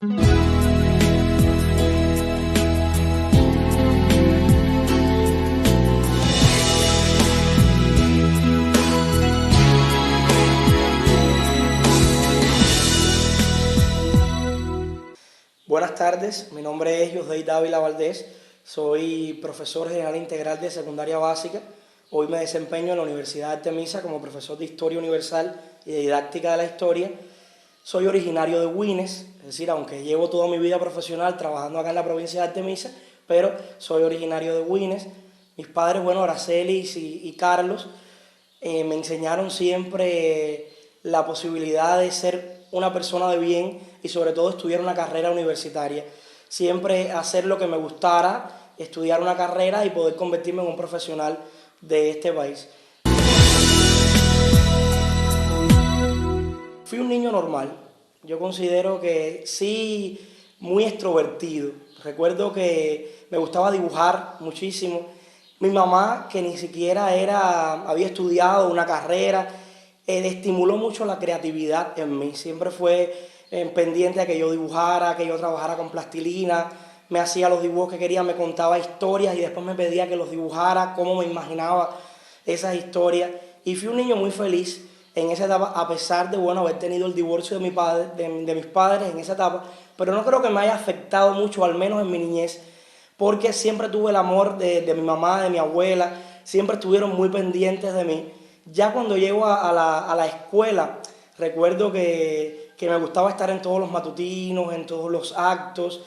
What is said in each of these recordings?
Buenas tardes, mi nombre es José Dávila Valdés, soy profesor general integral de secundaria básica. Hoy me desempeño en la Universidad de Artemisa como profesor de Historia Universal y de Didáctica de la Historia. Soy originario de Güines, es decir, aunque llevo toda mi vida profesional trabajando acá en la provincia de Artemisa, pero soy originario de Güines. Mis padres, bueno, Aracelis y Carlos, me enseñaron siempre la posibilidad de ser una persona de bien y sobre todo estudiar una carrera universitaria. Siempre hacer lo que me gustara, estudiar una carrera y poder convertirme en un profesional de este país. Fui un niño normal. Yo considero que sí, muy extrovertido. Recuerdo que me gustaba dibujar muchísimo. Mi mamá, que ni siquiera había estudiado una carrera, estimuló mucho la creatividad en mí. Siempre fue pendiente a que yo dibujara, que yo trabajara con plastilina, me hacía los dibujos que quería, me contaba historias y después me pedía que los dibujara, cómo me imaginaba esas historias. Y fui un niño muy feliz en esa etapa, a pesar de, bueno, haber tenido el divorcio de mis padres en esa etapa, pero no creo que me haya afectado mucho, al menos en mi niñez, porque siempre tuve el amor de mi mamá, de mi abuela, siempre estuvieron muy pendientes de mí. Ya cuando llego a la escuela, recuerdo que me gustaba estar en todos los matutinos, en todos los actos.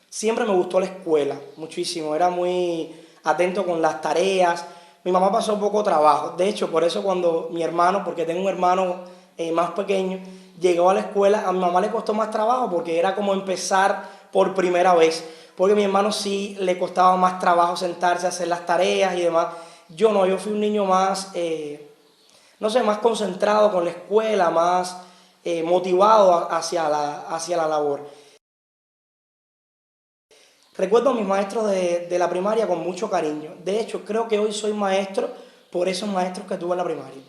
Siempre me gustó la escuela, muchísimo. Era muy atento con las tareas. Mi mamá pasó poco trabajo. De hecho, por eso cuando mi hermano, porque tengo un hermano más pequeño, llegó a la escuela, a mi mamá le costó más trabajo porque era como empezar por primera vez. Porque a mi hermano sí le costaba más trabajo sentarse a hacer las tareas y demás. Yo no, yo fui un niño más, no sé, más concentrado con la escuela, más motivado hacia la labor. Recuerdo a mis maestros de la primaria con mucho cariño. De hecho, creo que hoy soy maestro por esos maestros que tuve en la primaria.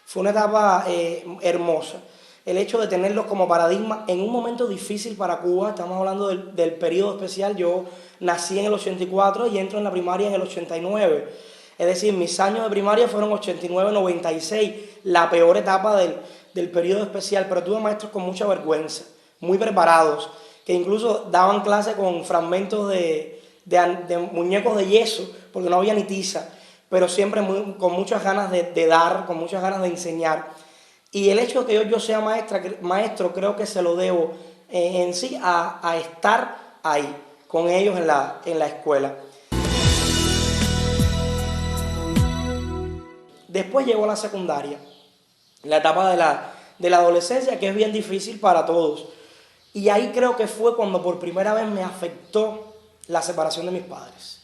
Fue una etapa hermosa. El hecho de tenerlos como paradigma en un momento difícil para Cuba, estamos hablando del periodo especial, yo nací en el 84 y entro en la primaria en el 89. Es decir, mis años de primaria fueron 89-96, la peor etapa del periodo especial, pero tuve maestros con mucha vergüenza, muy preparados, que incluso daban clase con fragmentos de muñecos de yeso, porque no había ni tiza, pero siempre con muchas ganas de dar, con muchas ganas de enseñar. Y el hecho de que yo sea maestro, creo que se lo debo en sí a estar ahí, con ellos en la escuela. Después llegó la secundaria, la etapa de la adolescencia, que es bien difícil para todos. Y ahí creo que fue cuando por primera vez me afectó la separación de mis padres.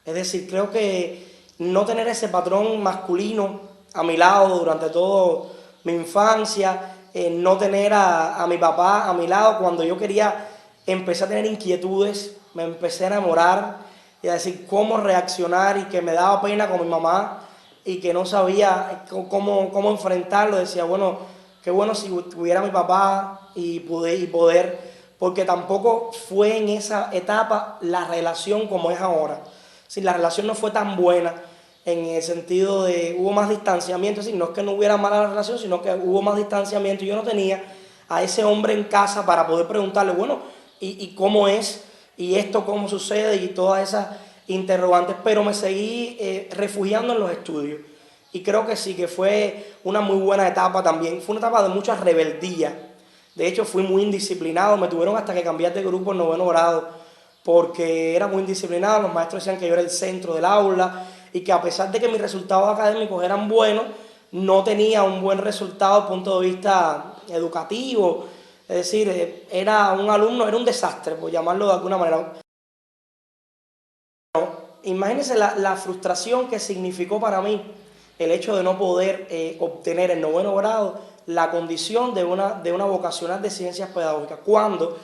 Es decir, creo que no tener ese patrón masculino a mi lado durante toda mi infancia, no tener a mi papá a mi lado cuando yo quería, empecé a tener inquietudes, me empecé a enamorar y a decir cómo reaccionar y que me daba pena con mi mamá y que no sabía cómo enfrentarlo. Decía, bueno, qué bueno si tuviera a mi papá y poder, porque tampoco fue en esa etapa la relación como es ahora. Si la relación no fue tan buena en el sentido de hubo más distanciamiento, es decir, no es que no hubiera mala relación, sino que hubo más distanciamiento y yo no tenía a ese hombre en casa para poder preguntarle, bueno, ¿y cómo es? ¿Y esto cómo sucede? Y todas esas interrogantes, pero me seguí refugiando en los estudios. Y creo que sí, que fue una muy buena etapa también. Fue una etapa de mucha rebeldía. De hecho, fui muy indisciplinado. Me tuvieron hasta que cambiar de grupo en noveno grado porque era muy indisciplinado. Los maestros decían que yo era el centro del aula y que a pesar de que mis resultados académicos eran buenos, no tenía un buen resultado desde el punto de vista educativo. Es decir, era un alumno, era un desastre, por llamarlo de alguna manera. Imagínense la frustración que significó para mí el hecho de no poder obtener en noveno grado la condición de una vocacional de ciencias pedagógicas, cuando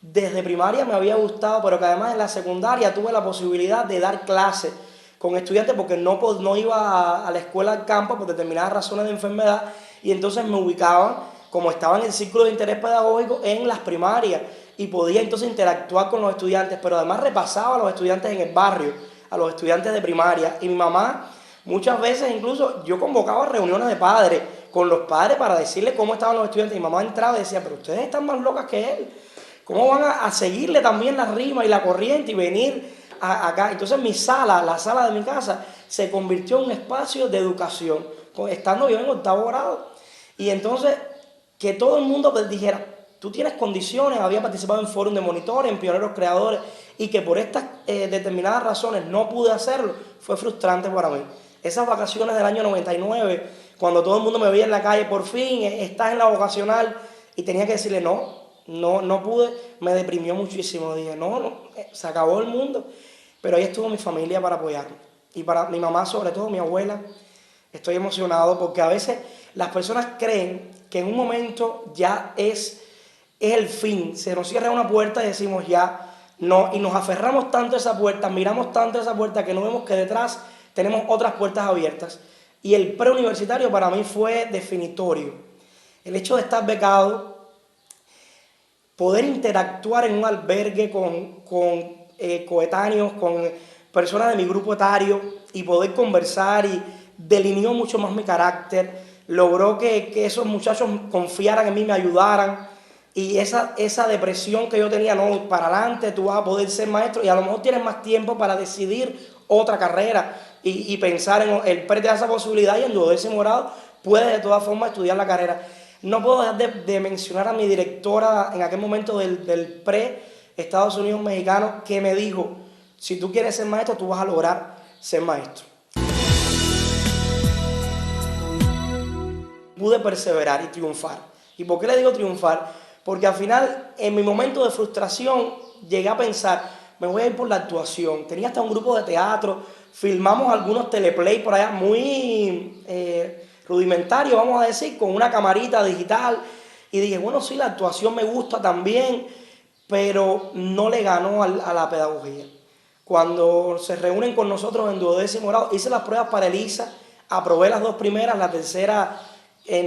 desde primaria me había gustado, pero que además en la secundaria tuve la posibilidad de dar clases con estudiantes porque no iba a la escuela al campo por determinadas razones de enfermedad y entonces me ubicaban como estaba en el círculo de interés pedagógico en las primarias y podía entonces interactuar con los estudiantes, pero además repasaba a los estudiantes en el barrio, a los estudiantes de primaria. Y mi mamá, muchas veces incluso, yo convocaba reuniones de padres con los padres para decirles cómo estaban los estudiantes. Y mi mamá entraba y decía, pero ustedes están más locas que él. ¿Cómo van a seguirle también la rima y la corriente y venir acá? Entonces mi sala, la sala de mi casa, se convirtió en un espacio de educación, estando yo en 8º grado. Y entonces, que todo el mundo dijera, tú tienes condiciones, había participado en foros de monitores, en pioneros creadores, y que por estas determinadas razones no pude hacerlo, fue frustrante para mí. Esas vacaciones del año 99, cuando todo el mundo me veía en la calle, por fin estás en la vocacional, y tenía que decirle no pude, me deprimió muchísimo. Dije, no, se acabó el mundo. Pero ahí estuvo mi familia para apoyarme. Y para mi mamá, sobre todo, mi abuela, estoy emocionado porque a veces las personas creen que en un momento ya es el fin. Se nos cierra una puerta y decimos ya no, y nos aferramos tanto a esa puerta, miramos tanto a esa puerta que no vemos que detrás tenemos otras puertas abiertas. Y el preuniversitario para mí fue definitorio. El hecho de estar becado, poder interactuar en un albergue con coetáneos, con personas de mi grupo etario y poder conversar, y delineó mucho más mi carácter, logró que esos muchachos confiaran en mí, me ayudaran, y esa depresión que yo tenía, no, para adelante, tú vas a poder ser maestro y a lo mejor tienes más tiempo para decidir otra carrera y pensar en el PRE te da esa posibilidad, y en 12º grado puedes de todas formas estudiar la carrera. No puedo dejar de mencionar a mi directora en aquel momento del PRE Estados Unidos mexicano, que me dijo, si tú quieres ser maestro, tú vas a lograr ser maestro. Pude perseverar y triunfar. ¿Y por qué le digo triunfar? Porque al final, en mi momento de frustración, llegué a pensar, me voy a ir por la actuación. Tenía hasta un grupo de teatro, filmamos algunos teleplay por allá, muy rudimentario, vamos a decir, con una camarita digital. Y dije, bueno, sí, la actuación me gusta también, pero no le ganó a la pedagogía. Cuando se reúnen con nosotros en 12º grado, hice las pruebas para ELISA, aprobé las 2 primeras, la tercera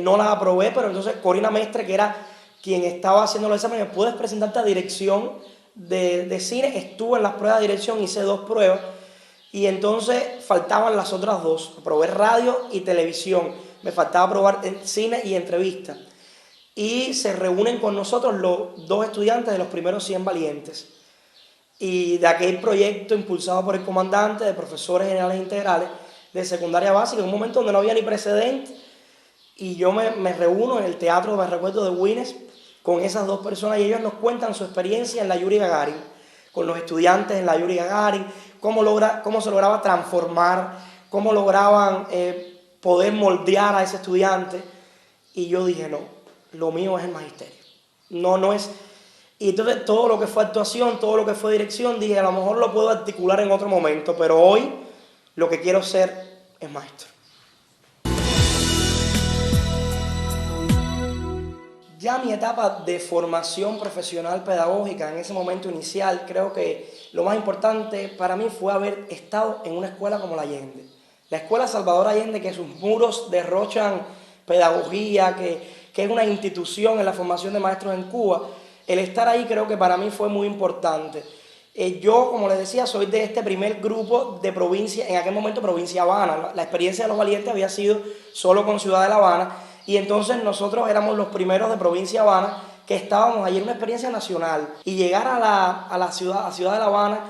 no las aprobé, pero entonces Corina Mestre, que era quien estaba haciendo los exámenes, puedes presentarte a dirección de cine, estuve en las pruebas de dirección, hice 2 pruebas, y entonces faltaban las otras 2, aprobé radio y televisión, me faltaba aprobar cine y entrevista. Y se reúnen con nosotros los 2 estudiantes de los primeros 100 valientes. Y de aquel proyecto impulsado por el comandante de profesores generales integrales de secundaria básica, en un momento donde no había ni precedente, y yo me reúno en el teatro, me recuerdo, de Winnes, con esas 2 personas, y ellos nos cuentan su experiencia en la Yuri Gagarin, con los estudiantes en la Yuri Gagarin, cómo se lograba transformar, cómo lograban poder moldear a ese estudiante. Y yo dije, no, lo mío es el magisterio. No es. Y entonces todo lo que fue actuación, todo lo que fue dirección, dije, a lo mejor lo puedo articular en otro momento, pero hoy lo que quiero ser es maestro. Ya mi etapa de formación profesional pedagógica, en ese momento inicial, creo que lo más importante para mí fue haber estado en una escuela como la Allende. La Escuela Salvador Allende, que sus muros derrochan pedagogía, que es una institución en la formación de maestros en Cuba. El estar ahí creo que para mí fue muy importante. Yo, como les decía, soy de este primer grupo de provincia, en aquel momento provincia Habana. La experiencia de los valientes había sido solo con Ciudad de La Habana, y entonces nosotros éramos los primeros de provincia Habana que estábamos allí en una experiencia nacional. Y llegar a la ciudad de La Habana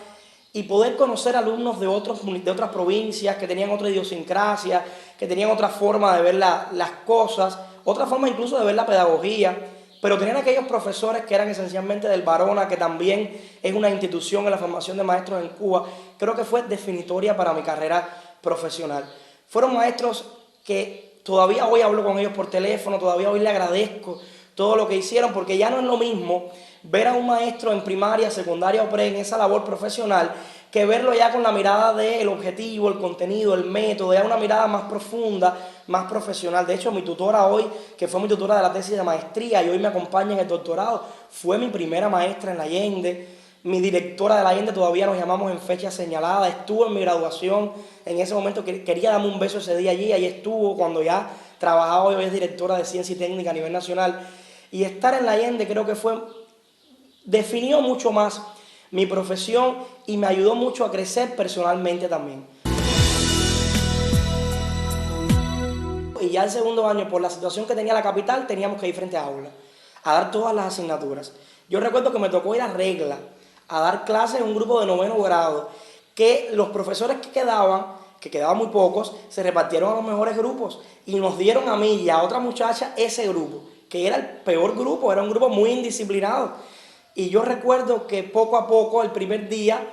y poder conocer alumnos de otras provincias que tenían otra idiosincrasia, que tenían otra forma de ver las cosas, otra forma incluso de ver la pedagogía, pero tenían aquellos profesores que eran esencialmente del Barona, que también es una institución en la formación de maestros en Cuba, creo que fue definitoria para mi carrera profesional. Fueron maestros que todavía hoy hablo con ellos por teléfono, todavía hoy le agradezco todo lo que hicieron, porque ya no es lo mismo ver a un maestro en primaria, secundaria o pre en esa labor profesional, que verlo ya con la mirada del objetivo, el contenido, el método, ya una mirada más profunda, más profesional. De hecho, mi tutora hoy, que fue mi tutora de la tesis de maestría y hoy me acompaña en el doctorado, fue mi primera maestra en la Allende. Mi directora de la Allende, todavía nos llamamos en fecha señalada, estuvo en mi graduación, en ese momento quería darme un beso ese día allí, ahí estuvo cuando ya trabajaba hoy es directora de Ciencia y Técnica a nivel nacional. Y estar en la Allende creo que definió mucho más mi profesión y me ayudó mucho a crecer personalmente también. Y ya el segundo año, por la situación que tenía la capital, teníamos que ir frente a aula, a dar todas las asignaturas. Yo recuerdo que me tocó ir a Regla, a dar clases en un grupo de 9º grado, que los profesores que quedaban muy pocos, se repartieron a los mejores grupos y nos dieron a mí y a otra muchacha ese grupo, que era el peor grupo, era un grupo muy indisciplinado. Y yo recuerdo que poco a poco, el primer día,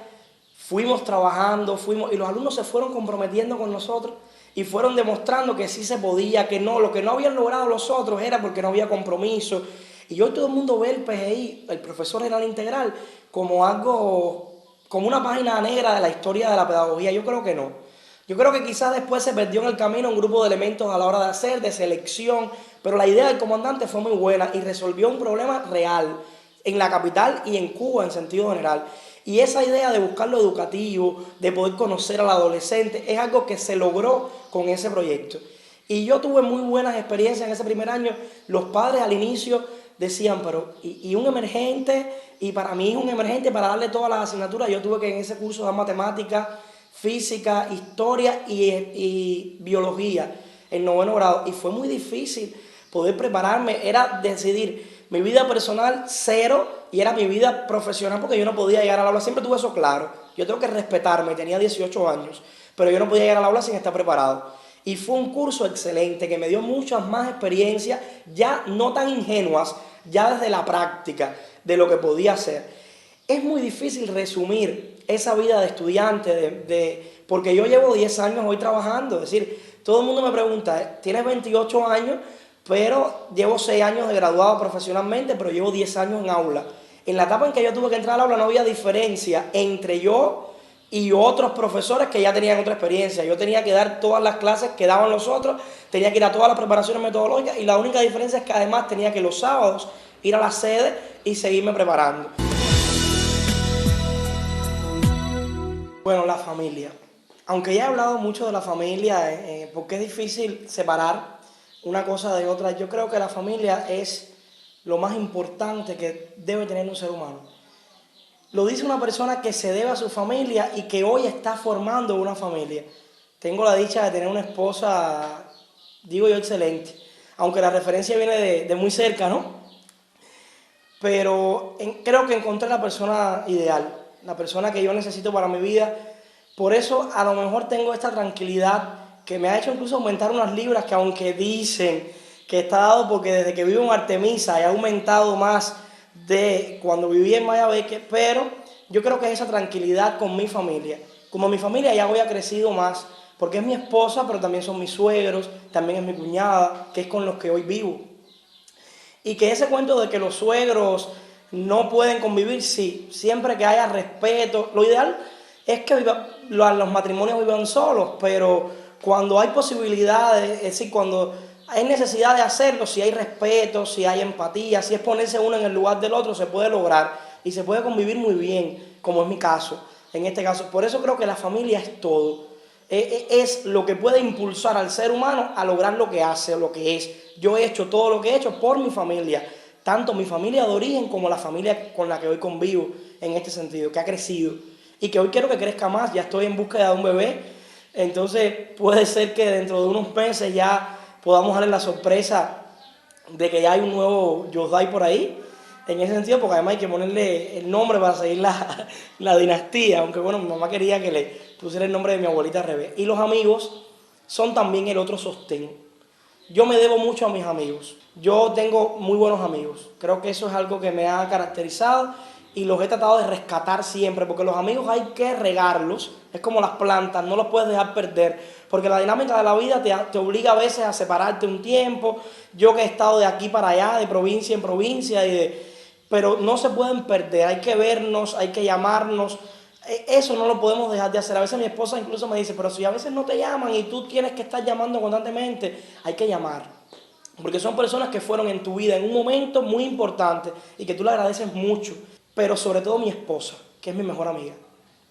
fuimos trabajando, y los alumnos se fueron comprometiendo con nosotros y fueron demostrando que sí se podía, que no, lo que no habían logrado los otros era porque no había compromiso. Y hoy todo el mundo ve el PGI, el profesor general integral, como algo, como una página negra de la historia de la pedagogía. Yo creo que no. Yo creo que quizás después se perdió en el camino un grupo de elementos a la hora de hacer, de selección, pero la idea del comandante fue muy buena y resolvió un problema real en la capital y en Cuba en sentido general. Y esa idea de buscar lo educativo, de poder conocer al adolescente, es algo que se logró con ese proyecto. Y yo tuve muy buenas experiencias en ese primer año. Los padres al inicio decían, pero ¿y un emergente? Y para mí un emergente, para darle todas las asignaturas, yo tuve que en ese curso dar matemática, física, historia y biología en 9º grado. Y fue muy difícil poder prepararme, era decidir mi vida personal cero y era mi vida profesional porque yo no podía llegar al aula. Siempre tuve eso claro. Yo tengo que respetarme, tenía 18 años, pero yo no podía llegar al aula sin estar preparado. Y fue un curso excelente que me dio muchas más experiencias, ya no tan ingenuas, ya desde la práctica de lo que podía hacer. Es muy difícil resumir esa vida de estudiante, porque yo llevo 10 años hoy trabajando. Es decir, todo el mundo me pregunta, ¿tienes 28 años? Pero llevo 6 años de graduado profesionalmente, pero llevo 10 años en aula. En la etapa en que yo tuve que entrar al aula no había diferencia entre yo y otros profesores que ya tenían otra experiencia. Yo tenía que dar todas las clases que daban los otros, tenía que ir a todas las preparaciones metodológicas y la única diferencia es que además tenía que los sábados ir a la sede y seguirme preparando. Bueno, la familia. Aunque ya he hablado mucho de la familia, porque es difícil separar una cosa de otra, yo creo que la familia es lo más importante que debe tener un ser humano. Lo dice una persona que se debe a su familia y que hoy está formando una familia. Tengo la dicha de tener una esposa, digo yo, excelente, aunque la referencia viene de muy cerca, ¿no? Pero creo que encontré la persona ideal, la persona que yo necesito para mi vida. Por eso a lo mejor tengo esta tranquilidad que me ha hecho incluso aumentar unas libras que, aunque dicen que está dado porque desde que vivo en Artemisa he aumentado más de cuando viví en Mayabeque, pero yo creo que es esa tranquilidad con mi familia. Como mi familia ya hoy ha crecido más, porque es mi esposa, pero también son mis suegros, también es mi cuñada, que es con los que hoy vivo. Y que ese cuento de que los suegros no pueden convivir, sí, siempre que haya respeto. Lo ideal es que los matrimonios vivan solos, pero cuando hay posibilidades, es decir, cuando hay necesidad de hacerlo, si hay respeto, si hay empatía, si es ponerse uno en el lugar del otro, se puede lograr y se puede convivir muy bien, como es mi caso, en este caso. Por eso creo que la familia es todo. Es lo que puede impulsar al ser humano a lograr lo que hace, lo que es. Yo he hecho todo lo que he hecho por mi familia, tanto mi familia de origen como la familia con la que hoy convivo en este sentido, que ha crecido y que hoy quiero que crezca más. Ya estoy en búsqueda de un bebé, entonces puede ser que dentro de unos meses ya podamos darle la sorpresa de que ya hay un nuevo Yosdai por ahí, en ese sentido, porque además hay que ponerle el nombre para seguir la dinastía, aunque bueno, mi mamá quería que le pusiera el nombre de mi abuelita al revés. Y los amigos son también el otro sostén. Yo me debo mucho a mis amigos. Yo tengo muy buenos amigos. Creo que eso es algo que me ha caracterizado y los he tratado de rescatar siempre, porque los amigos hay que regarlos. Es como las plantas, no los puedes dejar perder, porque la dinámica de la vida te obliga a veces a separarte un tiempo. Yo que he estado de aquí para allá, de provincia en provincia, pero no se pueden perder. Hay que vernos, hay que llamarnos. Eso no lo podemos dejar de hacer. A veces mi esposa incluso me dice, pero si a veces no te llaman y tú tienes que estar llamando constantemente, hay que llamar. Porque son personas que fueron en tu vida en un momento muy importante y que tú le agradeces mucho. Pero sobre todo mi esposa, que es mi mejor amiga.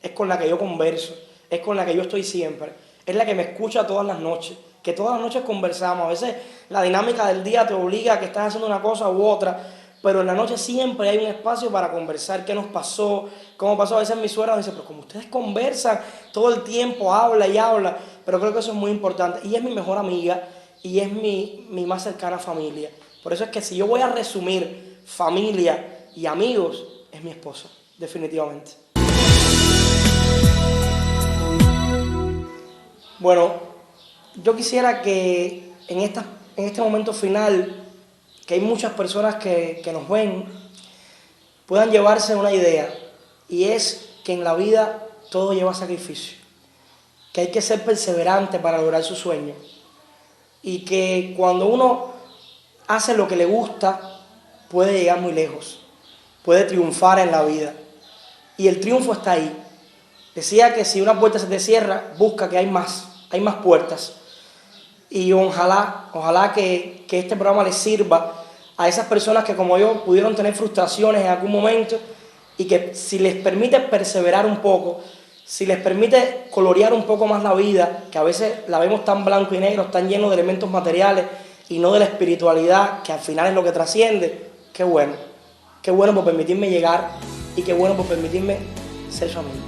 Es con la que yo converso, es con la que yo estoy siempre. Es la que me escucha todas las noches, que todas las noches conversamos. A veces la dinámica del día te obliga a que estás haciendo una cosa u otra, pero en la noche siempre hay un espacio para conversar qué nos pasó, cómo pasó. A veces mi suegra me dice, pero como ustedes conversan todo el tiempo, habla y habla, pero creo que eso es muy importante. Y es mi mejor amiga y es mi más cercana familia. Por eso es que si yo voy a resumir familia y amigos, es mi esposa, definitivamente. Bueno, yo quisiera que en este momento final, que hay muchas personas que nos ven, puedan llevarse una idea, y es que en la vida todo lleva sacrificio, que hay que ser perseverante para lograr su sueño, y que cuando uno hace lo que le gusta, puede llegar muy lejos, puede triunfar en la vida, y el triunfo está ahí. Decía que si una puerta se te cierra, busca que hay más puertas. Y ojalá que este programa les sirva a esas personas que como yo pudieron tener frustraciones en algún momento, y que si les permite perseverar un poco, si les permite colorear un poco más la vida, que a veces la vemos tan blanco y negro, tan lleno de elementos materiales y no de la espiritualidad, que al final es lo que trasciende, qué bueno por permitirme llegar y qué bueno por permitirme ser su amigo.